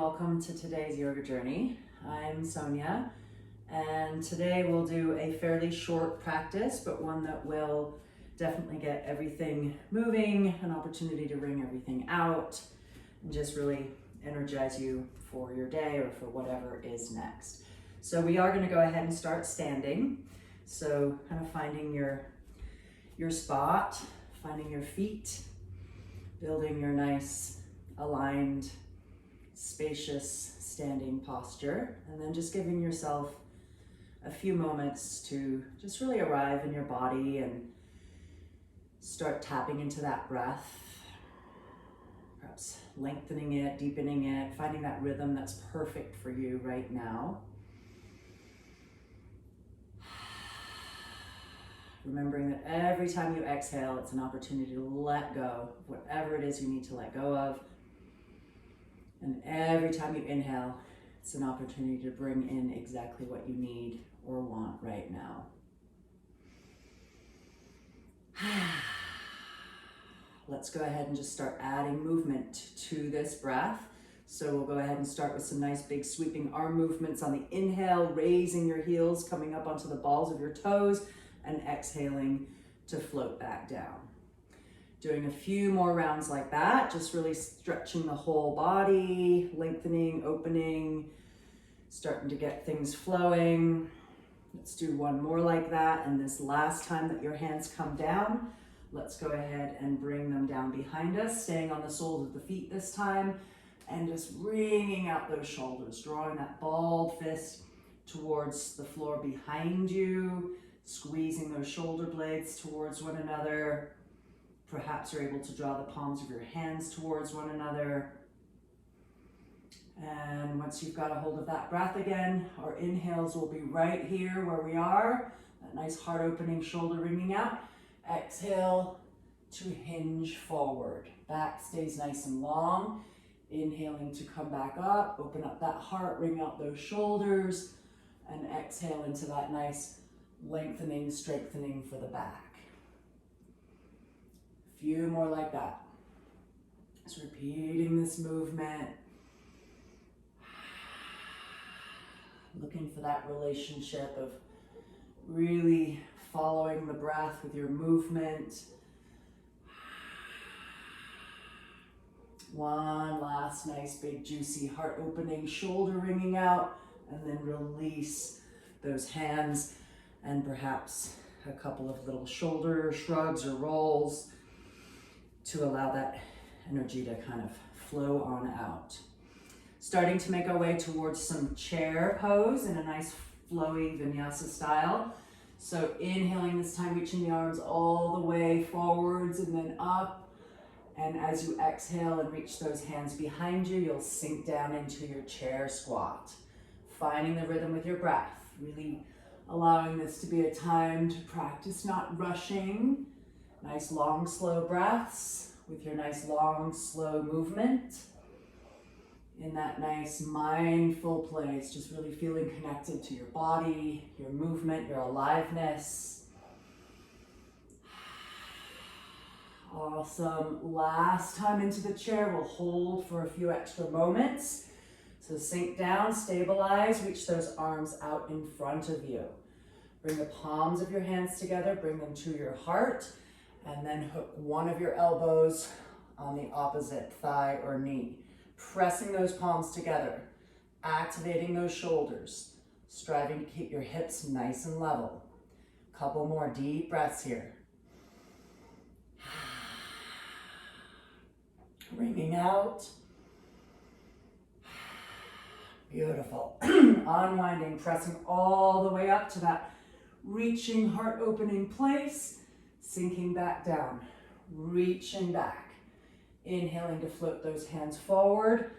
welcome to today's yoga journey. I'm Sonia, and today we'll do a fairly short practice, but one that will definitely get everything moving, an opportunity to wring everything out, and just really energize you for your day or for whatever is next. So we are going to go ahead and start standing. So kind of finding your spot, finding your feet, building your nice aligned, spacious standing posture, and then just giving yourself a few moments to just really arrive in your body and start tapping into that breath, perhaps lengthening it, deepening it, finding that rhythm that's perfect for you right now. Remembering that every time you exhale, it's an opportunity to let go of whatever it is you need to let go of. And every time you inhale, it's an opportunity to bring in exactly what you need or want right now. Let's go ahead and just start adding movement to this breath. So we'll go ahead and start with some nice big sweeping arm movements on the inhale, raising your heels, coming up onto the balls of your toes, and exhaling to float back down. Doing a few more rounds like that, just really stretching the whole body, lengthening, opening, starting to get things flowing. Let's do one more like that, and this last time that your hands come down, let's go ahead and bring them down behind us, staying on the soles of the feet this time, and just wringing out those shoulders, drawing that balled fist towards the floor behind you, squeezing those shoulder blades towards one another. Perhaps you're able to draw the palms of your hands towards one another. And once you've got a hold of that breath again, our inhales will be right here where we are. That nice heart opening, shoulder wringing out. Exhale to hinge forward. Back stays nice and long. Inhaling to come back up, open up that heart, wring out those shoulders, and exhale into that nice lengthening, strengthening for the back. A few more like that. Just repeating this movement. Looking for that relationship of really following the breath with your movement. One last nice big juicy heart opening, shoulder wringing out, and then release those hands and perhaps a couple of little shoulder shrugs or rolls to allow that energy to kind of flow on out. Starting to make our way towards some chair pose in a nice flowy vinyasa style. So inhaling this time, reaching the arms all the way forwards and then up. And as you exhale and reach those hands behind you, you'll sink down into your chair squat. Finding the rhythm with your breath, really allowing this to be a time to practice not rushing. Nice long, slow breaths with your nice long, slow movement. In that nice mindful place, just really feeling connected to your body, your movement, your aliveness. Awesome. Last time into the chair, we'll hold for a few extra moments. So sink down, stabilize, reach those arms out in front of you. Bring the palms of your hands together, bring them to your heart, and then hook one of your elbows on the opposite thigh or knee. Pressing those palms together, activating those shoulders, striving to keep your hips nice and level. Couple more deep breaths here. Wringing out. Beautiful. Unwinding, pressing all the way up to that reaching heart opening place, sinking back down, reaching back. Inhaling to float those hands forward.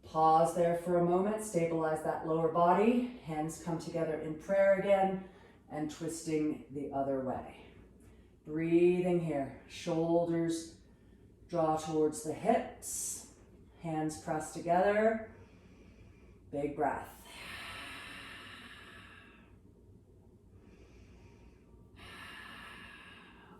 Pause there for a moment, stabilize that lower body. Hands come together in prayer again and twisting the other way. Breathing here, shoulders draw towards the hips, hands press together. Big breath.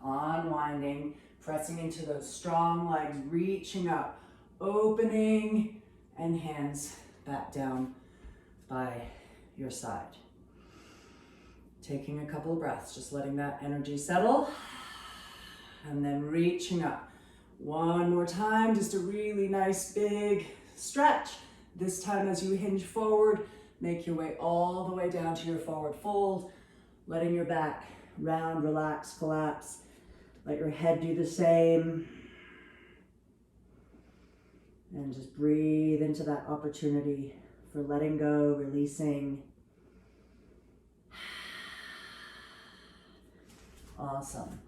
Unwinding, pressing into those strong legs, reaching up, opening, and hands back down by your side. Taking a couple of breaths, just letting that energy settle, and then reaching up. One more time, just a really nice big stretch. This time as you hinge forward, make your way all the way down to your forward fold, letting your back round, relax, collapse. Let your head do the same. And just breathe into that opportunity for letting go, releasing. Awesome.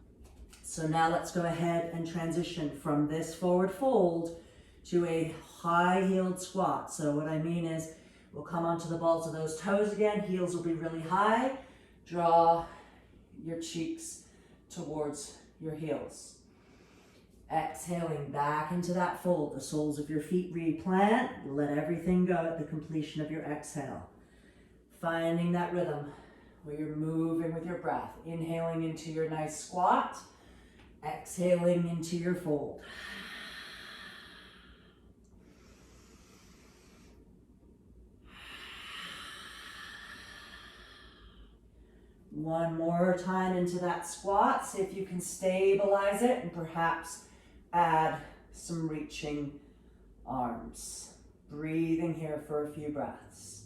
So now let's go ahead and transition from this forward fold to a high-heeled squat. So what I mean is we'll come onto the balls of those toes again. Heels will be really high. Draw your cheeks towards your heels. Exhaling back into that fold. The soles of your feet replant. Let everything go at the completion of your exhale. Finding that rhythm where you're moving with your breath. Inhaling into your nice squat. Exhaling into your fold. One more time into that squat. See if you can stabilize it and perhaps add some reaching arms. Breathing here for a few breaths.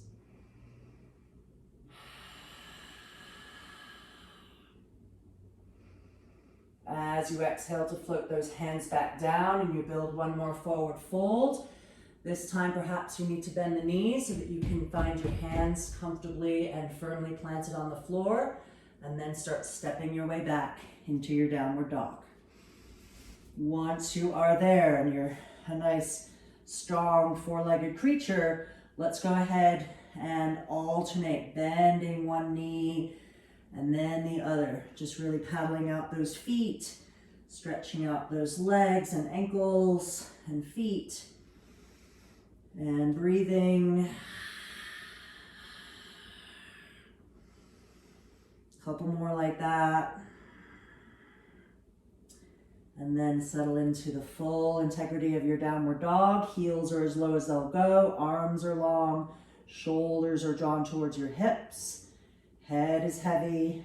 As you exhale to float those hands back down and you build one more forward fold. This time perhaps you need to bend the knees so that you can find your hands comfortably and firmly planted on the floor, and then start stepping your way back into your downward dog. Once you are there and you're a nice strong four-legged creature, let's go ahead and alternate, bending one knee and then the other, just really paddling out those feet, stretching out those legs and ankles and feet. And breathing. A couple more like that. And then settle into the full integrity of your downward dog. Heels are as low as they'll go. Arms are long. Shoulders are drawn towards your hips. Head is heavy.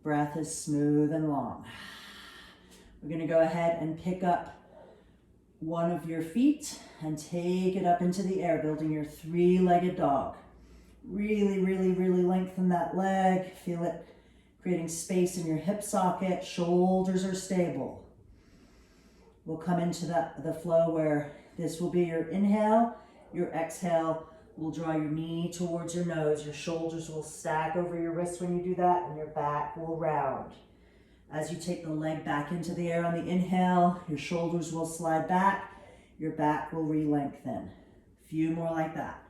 Breath is smooth and long. We're going to go ahead and pick up one of your feet and take it up into the air, building your three-legged dog. Really, really, really lengthen that leg. Feel it creating space in your hip socket. Shoulders are stable. We'll come into the flow where this will be your inhale. Your exhale will draw your knee towards your nose. Your shoulders will stack over your wrists when you do that, and your back will round. As you take the leg back into the air on the inhale, your shoulders will slide back, your back will re-lengthen. A few more like that.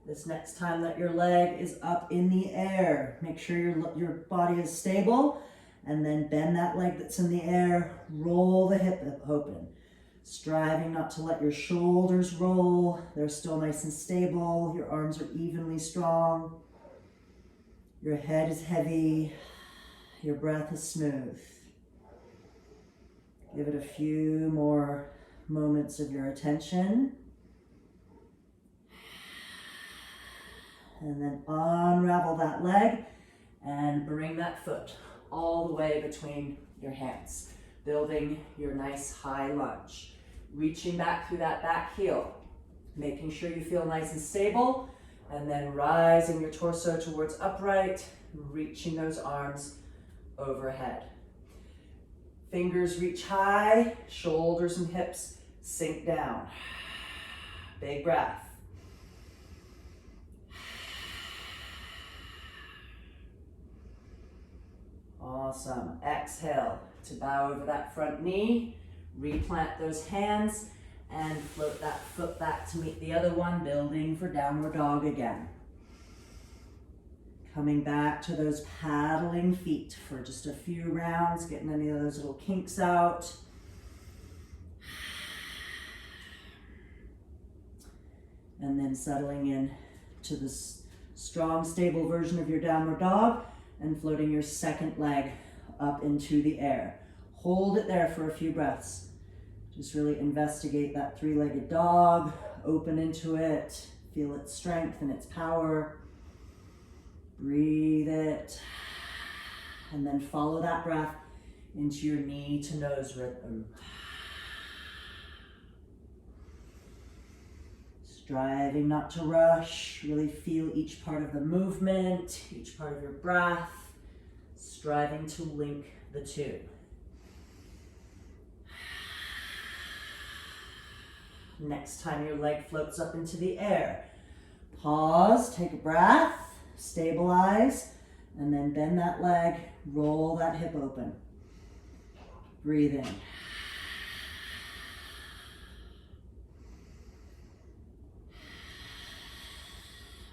This next time that your leg is up in the air, make sure your body is stable, and then bend that leg that's in the air, roll the hip open. Striving not to let your shoulders roll. They're still nice and stable. Your arms are evenly strong. Your head is heavy. Your breath is smooth. Give it a few more moments of your attention. And then unravel that leg and bring that foot all the way between your hands, building your nice high lunge. Reaching back through that back heel, making sure you feel nice and stable, and then rising your torso towards upright, reaching those arms overhead. Fingers reach high, shoulders and hips sink down. Big breath. Awesome. Exhale to bow over that front knee. Replant those hands and float that foot back to meet the other one, building for downward dog again. Coming back to those paddling feet for just a few rounds, getting any of those little kinks out. And then settling in to this strong, stable version of your downward dog. and floating your second leg up into the air. Hold it there for a few breaths. Just really investigate that three-legged dog, open into it, feel its strength and its power. Breathe it, and then follow that breath into your knee to nose rhythm. Striving not to rush, really feel each part of the movement, each part of your breath, striving to link the two. Next time your leg floats up into the air, pause, take a breath, stabilize, and then bend that leg, roll that hip open. Breathe in.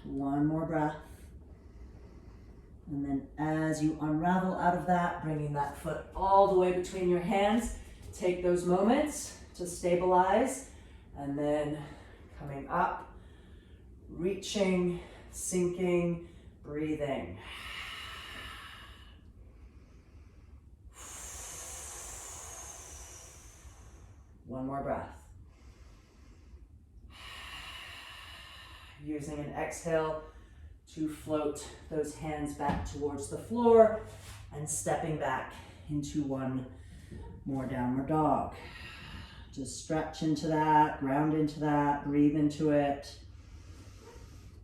One more breath. And then as you unravel out of that, bringing that foot all the way between your hands, take those moments to stabilize, and then coming up, reaching, sinking, breathing. One more breath. Using an exhale to float those hands back towards the floor and stepping back into one more downward dog. Just stretch into that, ground into that, breathe into it.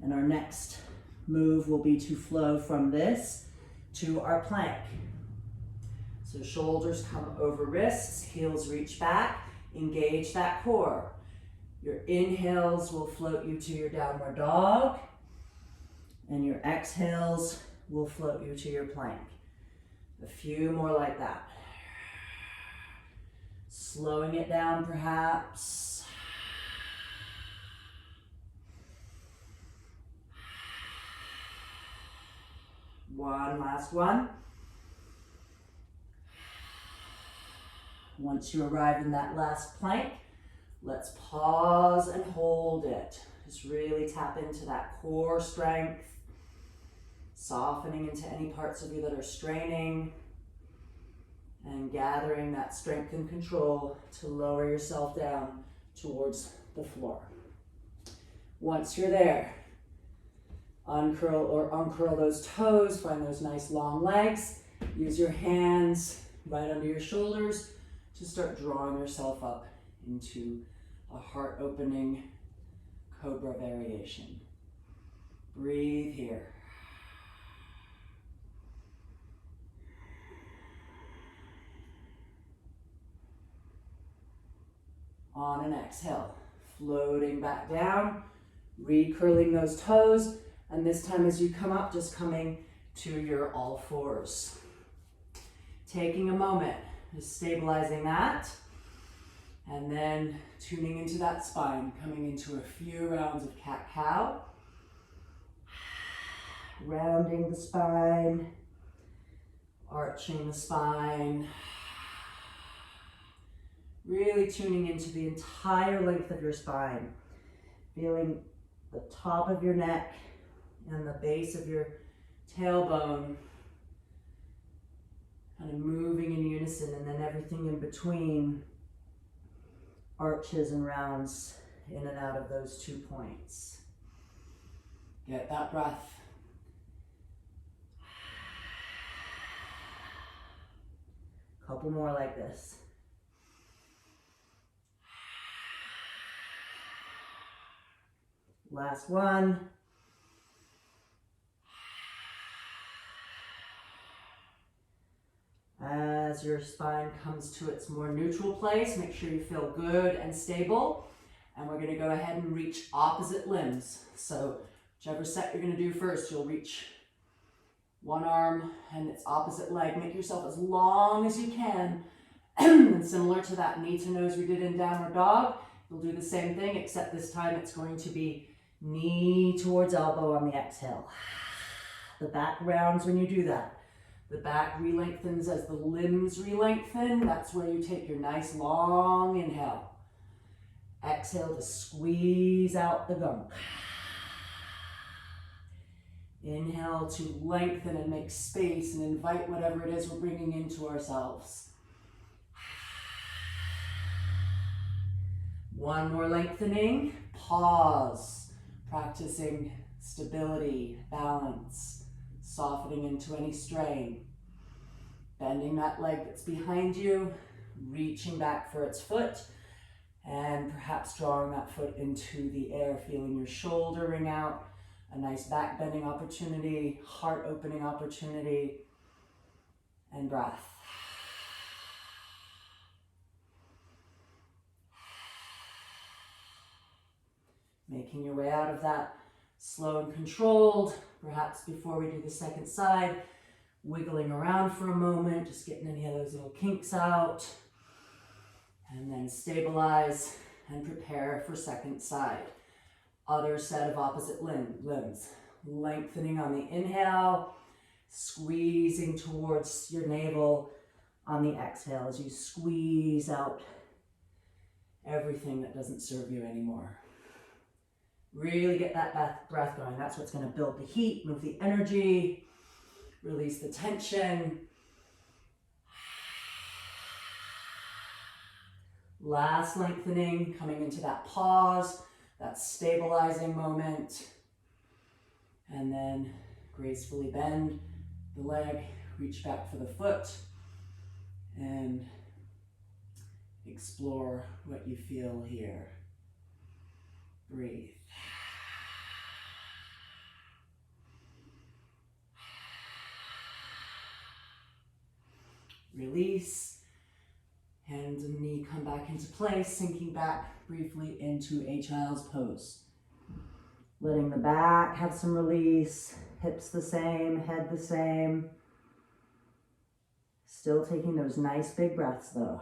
And our next move will be to flow from this to our plank. So shoulders come over wrists, heels reach back, engage that core. Your inhales will float you to your downward dog, and your exhales will float you to your plank. A few more like that. Slowing it down perhaps. One last one. Once you arrive in that last plank, let's pause and hold it. Just really tap into that core strength, softening into any parts of you that are straining, and gathering that strength and control to lower yourself down towards the floor. Once you're there, uncurl or uncurl those toes, find those nice long legs. Use your hands right under your shoulders to start drawing yourself up into a heart-opening cobra variation. Breathe here. On an exhale, floating back down, recurling those toes, and this time as you come up, just coming to your all fours. Taking a moment, just stabilizing that, and then tuning into that spine, coming into a few rounds of cat-cow. Rounding the spine, arching the spine. Really tuning into the entire length of your spine. Feeling the top of your neck and the base of your tailbone kind of moving in unison, and then everything in between arches and rounds in and out of those 2 points. Get that breath. Couple more like this. Last one. As your spine comes to its more neutral place, make sure you feel good and stable. And we're gonna go ahead and reach opposite limbs. So whichever set you're gonna do first, you'll reach one arm and its opposite leg. Make yourself as long as you can. And similar to that knee to nose we did in downward dog, you'll do the same thing, except this time it's going to be knee towards elbow on the exhale. The back rounds when you do that. The back re-lengthens as the limbs re-lengthen. That's where you take your nice long inhale. Exhale to squeeze out the gunk. Inhale to lengthen and make space and invite whatever it is we're bringing into ourselves. One more lengthening. Pause. Practicing stability, balance, softening into any strain. Bending that leg that's behind you, reaching back for its foot, and perhaps drawing that foot into the air, feeling your shoulder ring out. A nice back bending opportunity, heart opening opportunity, and breath. Making your way out of that slow and controlled. Perhaps before we do the second side, wiggling around for a moment, just getting any of those little kinks out. And then stabilize and prepare for second side. Other set of opposite limbs. Lengthening on the inhale, squeezing towards your navel on the exhale as you squeeze out everything that doesn't serve you anymore. Really get that breath going. That's what's going to build the heat, move the energy, release the tension. Last lengthening, coming into that pause, that stabilizing moment. And then gracefully bend the leg, reach back for the foot, and explore what you feel here. Breathe. Release. Hands and knee come back into place, sinking back briefly into a child's pose. Letting the back have some release, hips the same, head the same. Still taking those nice big breaths though.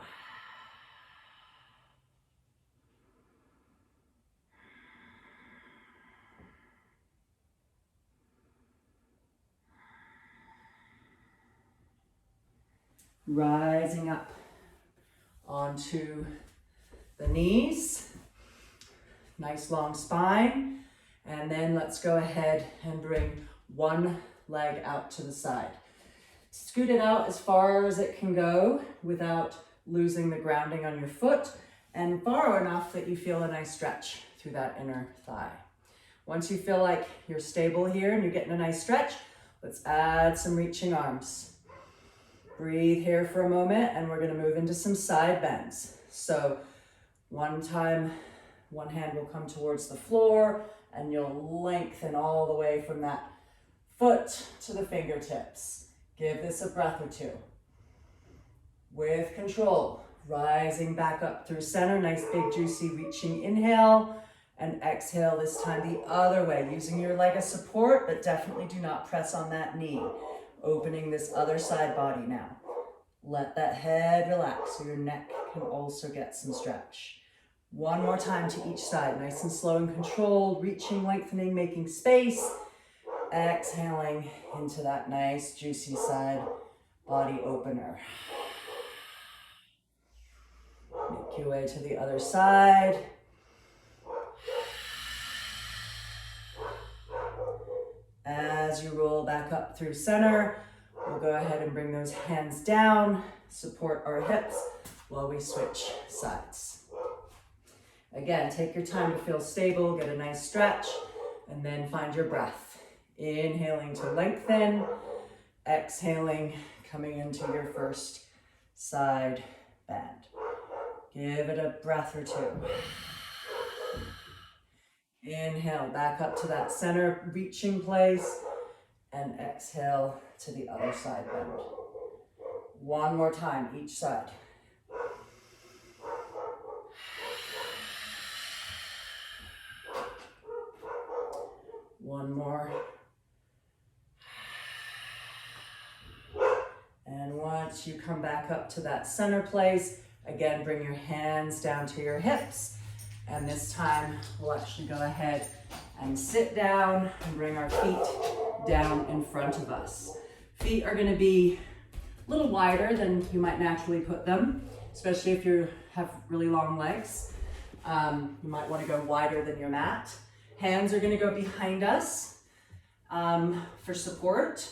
Rising up onto the knees, nice long spine, and then let's go ahead and bring one leg out to the side. Scoot it out as far as it can go without losing the grounding on your foot, and far enough that you feel a nice stretch through that inner thigh. Once you feel like you're stable here and you're getting a nice stretch, let's add some reaching arms. Breathe here for a moment, and we're going to move into some side bends. So one time, one hand will come towards the floor, and you'll lengthen all the way from that foot to the fingertips. Give this a breath or two. With control, rising back up through center, nice big juicy reaching inhale, and exhale this time the other way, using your leg as support, but definitely do not press on that knee. Opening this other side body now. Let that head relax so your neck can also get some stretch. One more time to each side, nice and slow and controlled, reaching, lengthening, making space. Exhaling into that nice juicy side body opener. Make your way to the other side. As you roll back up through center, we'll go ahead and bring those hands down, support our hips while we switch sides. Again, take your time to feel stable, get a nice stretch, and then find your breath. Inhaling to lengthen, exhaling, coming into your first side bend. Give it a breath or two. Inhale, back up to that center reaching place, and exhale to the other side bend. One more time, each side. One more. And once you come back up to that center place, again, bring your hands down to your hips. And this time, we'll actually go ahead and sit down and bring our feet down in front of us. Feet are gonna be a little wider than you might naturally put them, especially if you have really long legs. You might wanna go wider than your mat. Hands are gonna go behind us. for support,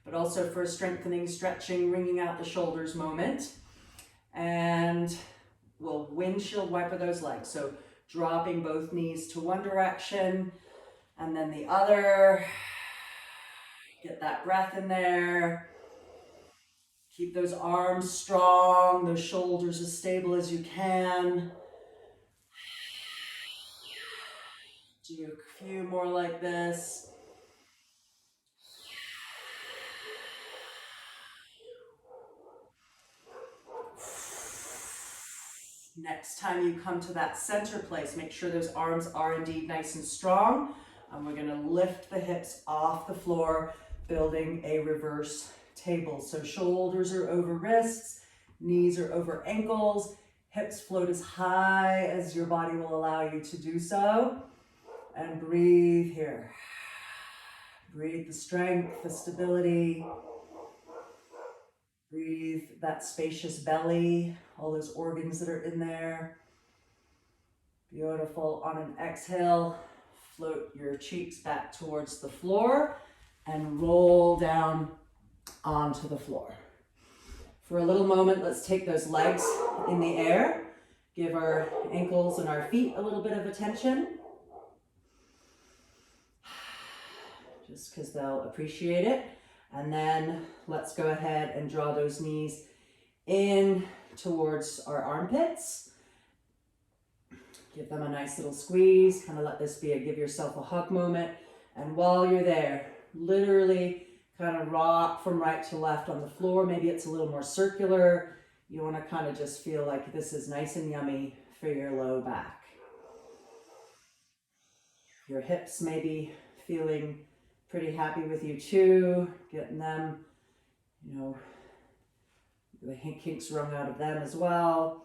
but also for strengthening, stretching, wringing out the shoulders moment. And we'll windshield wiper those legs. So dropping both knees to one direction and then the other. Get that breath in there. Keep those arms strong, those shoulders as stable as you can. Do a few more like this. Next time you come to that center place, make sure those arms are indeed nice and strong. And we're going to lift the hips off the floor, building a reverse table. So shoulders are over wrists, knees are over ankles, hips float as high as your body will allow you to do so. And breathe here. Breathe the strength, the stability. Breathe that spacious belly, all those organs that are in there. Beautiful. On an exhale, float your cheeks back towards the floor and roll down onto the floor. For a little moment, let's take those legs in the air. Give our ankles and our feet a little bit of attention. Just because they'll appreciate it. And then let's go ahead and draw those knees in towards our armpits. Give them a nice little squeeze. Kind of let this be a give yourself a hug moment. And while you're there, literally kind of rock from right to left on the floor. Maybe it's a little more circular. You want to kind of just feel like this is nice and yummy for your low back. Your hips may be feeling pretty happy with you too, getting them, the kinks wrung out of them as well.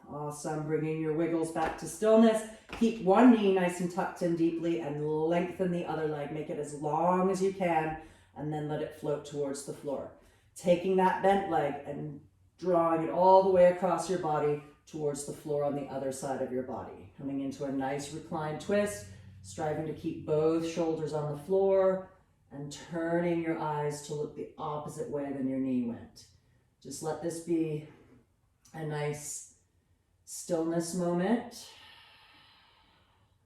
Awesome, bringing your wiggles back to stillness. Keep one knee nice and tucked in deeply and lengthen the other leg. Make it as long as you can and then let it float towards the floor. Taking that bent leg and drawing it all the way across your body towards the floor on the other side of your body. Coming into a nice reclined twist. Striving to keep both shoulders on the floor and turning your eyes to look the opposite way than your knee went. Just let this be a nice stillness moment.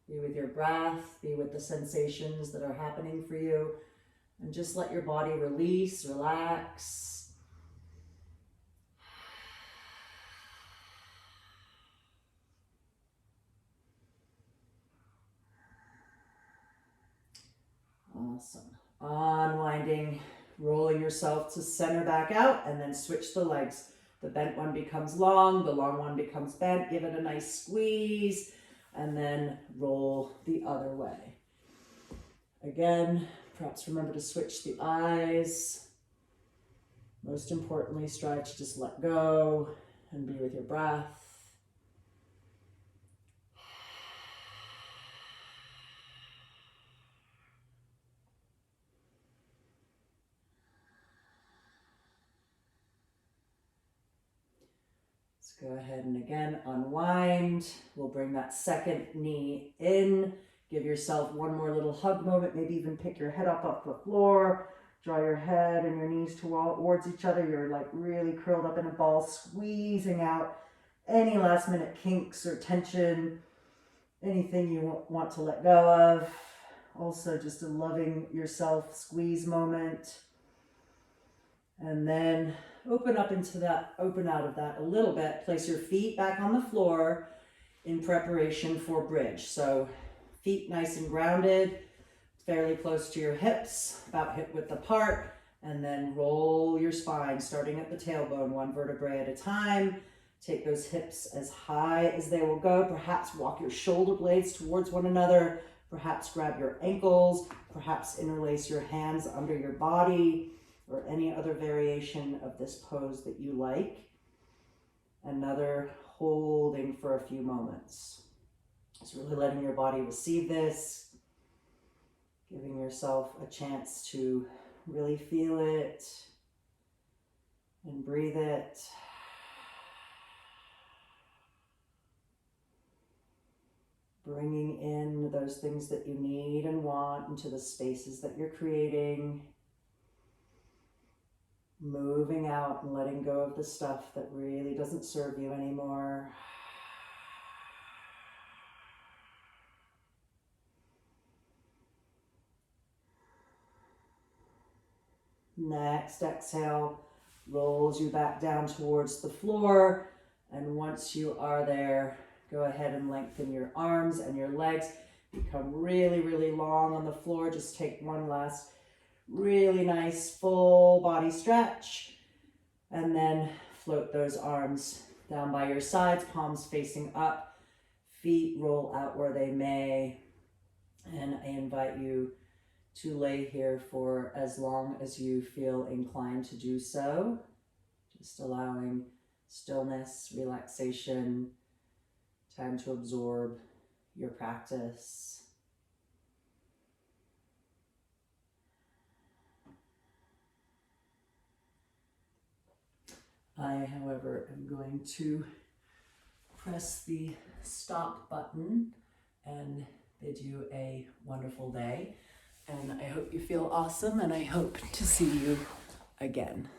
Be with your breath, be with the sensations that are happening for you, and just let your body release, relax. Awesome. Unwinding, rolling yourself to center back out, and then switch the legs. The bent one becomes long, the long one becomes bent. Give it a nice squeeze, and then roll the other way. Again, perhaps remember to switch the eyes. Most importantly, strive to just let go and be with your breath. Go ahead and again unwind. We'll bring that second knee in. Give yourself one more little hug moment. Maybe even pick your head up off the floor. Draw your head and your knees towards each other. You're like really curled up in a ball, squeezing out any last minute kinks or tension, anything you want to let go of. Also just a loving yourself squeeze moment. And then open up into that, open out of that a little bit. Place your feet back on the floor in preparation for bridge. So feet nice and grounded, fairly close to your hips, about hip width apart, and then roll your spine, starting at the tailbone, one vertebrae at a time. Take those hips as high as they will go. Perhaps walk your shoulder blades towards one another. Perhaps grab your ankles. Perhaps interlace your hands under your body, or any other variation of this pose that you like. Another holding for a few moments. Just really letting your body receive this, giving yourself a chance to really feel it and breathe it. bringing in those things that you need and want into the spaces that you're creating. Moving out and letting go of the stuff that really doesn't serve you anymore. Next exhale rolls you back down towards the floor. And once you are there, go ahead and lengthen your arms and your legs. Become really, really long on the floor. Just take one last really nice full body stretch. And then float those arms down by your sides, palms facing up. Feet roll out where they may. And I invite you to lay here for as long as you feel inclined to do so. Just allowing stillness, relaxation, time to absorb your practice. I, however, am going to press the stop button and bid you a wonderful day. And I hope you feel awesome, and I hope to see you again.